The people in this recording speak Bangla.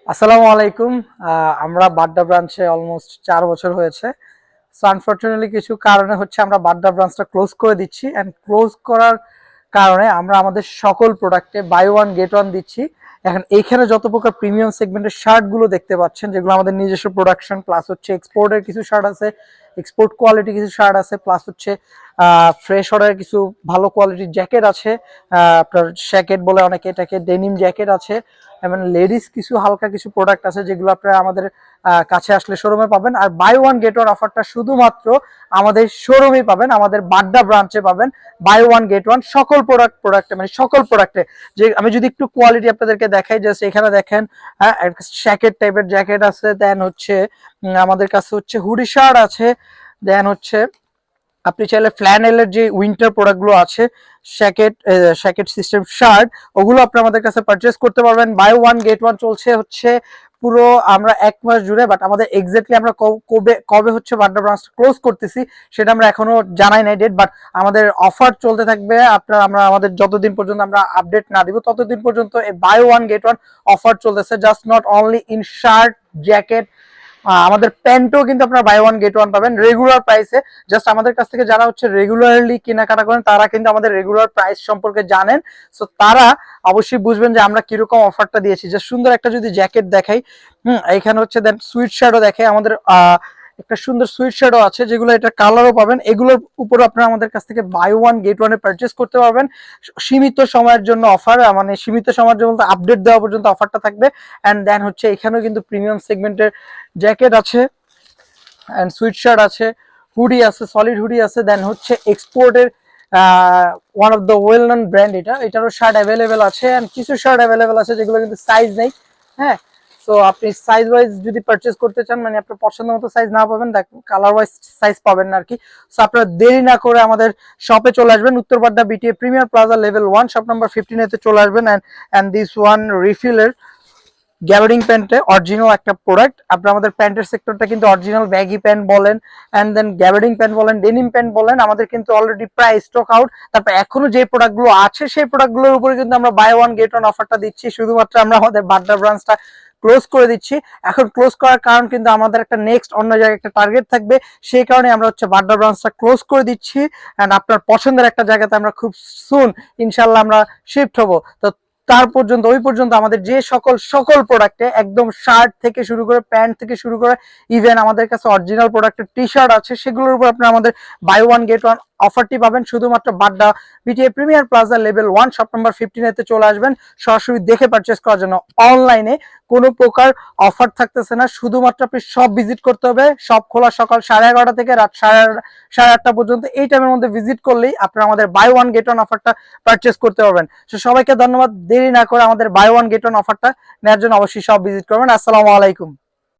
আসসালামু আলাইকুম। আমরা বাড্ডা ব্রাঞ্চে অলমোস্ট 4 বছর হয়েছে। সো আনফরচুনেটলি কিছু কারণে হচ্ছে আমরা বাড্ডা ব্রাঞ্চটা ক্লোজ করে দিচ্ছি, অ্যান্ড ক্লোজ করার কারণে আমরা আমাদের সকল প্রোডাক্টে বাই ওয়ান গেট ওয়ান দিচ্ছি। এখন এইখানে যত প্রকার প্রিমিয়াম সেগমেন্টের শার্টগুলো দেখতে পাচ্ছেন, যেগুলো আমাদের নিজস্ব প্রোডাকশন, প্লাস হচ্ছে এক্সপোর্টের কিছু শার্ট আছে, এক্সপোর্ট কোয়ালিটি কিছু শার্ট আছে, প্লাস হচ্ছে ফ্রেশ অর্ডারের কিছু ভালো কোয়ালিটির জ্যাকেট আছে। আপনার জ্যাকেট বলে অনেকে এটাকে, ডেনিম জ্যাকেট আছে, এবং লেডিস কিছু হালকা কিছু প্রোডাক্ট আছে যেগুলো আপনারা আমাদের কাছে আসলে শোরুমে পাবেন। আর বাই ওয়ান গেট ওয়ান অফারটা শুধুমাত্র আমাদের শোরুমে পাবেন, আমাদের বাড্ডা ব্রাঞ্চে পাবেন। বাই ওয়ান গেট ওয়ান সকল প্রোডাক্টে, মানে সকল প্রোডাক্টে। যে আমি যদি একটু কোয়ালিটি আপনাদেরকে দেখাই, জাস্ট এখানে দেখেন, হ্যাঁ, জ্যাকেট টাইপের জ্যাকেট আছে, দেন হচ্ছে আমাদের কাছে হচ্ছে হুডি শার্ট আছে, দেন হচ্ছে আপনি চাইলে ফ্ল্যানেলের যে উইন্টার প্রোডাক্টগুলো আছে, শ্যাকেট সিস্টেম শার্ট, ওগুলো আপনি আমাদের কাছে পারচেস করতে পারবেন। বাই ওয়ান গেট ওয়ান চলছে হচ্ছে পুরো আমরা 1 মাস জুড়ে, বাট আমাদের এক্স্যাক্টলি আমরা কবে কবে হচ্ছে বাড্ডা ব্রাঞ্চ ক্লোজ করতেছি সেটা আমরা এখনো জানাই নাই ডেট, বাট আমাদের অফার চলতে থাকবে। আমরা আমাদের যতদিন পর্যন্ত আমরা আপডেট না দিব ততদিন পর্যন্ত এই buy one get one offer চলতেছে, just not only in shirt, jacket, আমাদের প্যান্টও কিন্তু আপনারা বাই ওয়ান গেট ওয়ান পাবেন রেগুলার প্রাইসে। জাস্ট আমাদের কাছ থেকে যারা হচ্ছে রেগুলারলি কেনাকাটা করেন তারা কিন্তু আমাদের রেগুলার প্রাইস সম্পর্কে জানেন। সো তারা অবশ্যই বুঝবেন যে আমরা কিরকম অফারটা দিয়েছি। যে সুন্দর একটা যদি জ্যাকেট দেখাই, এখানে হচ্ছে দেন সুইট শার্টও দেখে আমাদের, একটা সুন্দর সুইট শার্টও আছে, যেগুলো এটা কালারও পাবেন। এগুলোর উপর আপনারা আমাদের কাছ থেকে বাই ওয়ান গেট ওয়ানে পারচেস করতে পারবেন। সীমিত সময়ের জন্য অফার, মানে সীমিত সময়ের জন্য আপডেট দেওয়া পর্যন্ত অফারটা থাকবে। অ্যান্ড দেন হচ্ছে এখানেও কিন্তু প্রিমিয়াম সেগমেন্টের জ্যাকেট আছে, অ্যান্ড সুইট শার্ট আছে, হুডি আছে, সলিড হুডি আছে, দেন হচ্ছে এক্সপোর্টের one of the well known brand, এটারও শার্ট অ্যাভেলেবেল আছে। অ্যান্ড কিছু শার্ট অ্যাভেলেবেল আছে যেগুলো কিন্তু সাইজ নেই, হ্যাঁ। সো আপনি সাইজ ওয়াইজ যদি পারচেস করতে চান, মানে আপনার পছন্দ মতো সাইজ না পাবেন, কালার ওয়াইজ সাইজ পাবেন না আর কি। সো আপনারা দেরি না করে আমাদের শপে চলে আসবেন, Uttarpara BTA premier plaza level 1 shop number 15 এতে চলে আসবেন। অ্যান্ড দিস ওয়ান রিফিলের গ্যাবার্ডিং প্যান্টে অরিজিনাল একটা প্রোডাক্ট। আপনার আমাদের প্যান্টের সেক্টরটা কিন্তু অরিজিনাল ব্যাগি প্যান্ট বলেন, অ্যান্ড দেন গ্যাবার্ডিং প্যান্ট বলেন, ডেনিম প্যান্ট বলেন, আমাদের কিন্তু অলরেডি প্রায় স্টক আউট। তারপর এখনো যে প্রোডাক্টগুলো আছে সেই প্রোডাক্টগুলোর উপরে কিন্তু আমরা বাই ওয়ান গেট ওয়ান অফারটা দিচ্ছি। শুধুমাত্র আমরা আমাদের বাড্ডা ব্রাঞ্চটা ক্লোজ করে দিচ্ছি। এখন ক্লোজ করার কারণ কিন্তু আমাদের একটা নেক্সট অন্য জায়গায় একটা টার্গেট থাকবে, সেই কারণে আমরা হচ্ছে বাড্ডা ব্রাঞ্চটা ক্লোজ করে দিচ্ছি। অ্যান্ড আপনার পছন্দের একটা জায়গাতে আমরা খুব সুন ইনশাল্লাহ আমরা শিফট হবো। তো তার পর্যন্ত, ওই পর্যন্ত আমাদের যে সকল প্রোডাক্টে, একদম শার্ট থেকে শুরু করে, প্যান্ট থেকে শুরু করে, ইভেন আমাদের কাছে অরিজিনাল প্রোডাক্টের টি শার্ট আছে, সেগুলোর উপর আপনারা আমাদের বাই ওয়ান গেট ওয়ান অফারটি পাবেন। শুধুমাত্র Badda BTA premier plaza level 1 shop number 15 এতে চলে আসবেন সরাসরি দেখে পারচেস করার জন্য। অনলাইনে কোনো প্রকার অফার থাকতেছে না, শুধুমাত্র আপনি সব ভিজিট করতে হবে। সব খোলা সকাল 11:30 থেকে রাত 8:30 পর্যন্ত। এই টাইমের মধ্যে ভিজিট করলেই আপনারা আমাদের বাই ওয়ান গেট ওয়ান অফারটা পারচেস করতে পারবেন। তো সবাইকে ধন্যবাদ, দেরি না করে আমাদের বাই ওয়ান গেট ওয়ান অফারটা নেওয়ার জন্য অবশ্যই সব ভিজিট করবেন। আসসালামু আলাইকুম।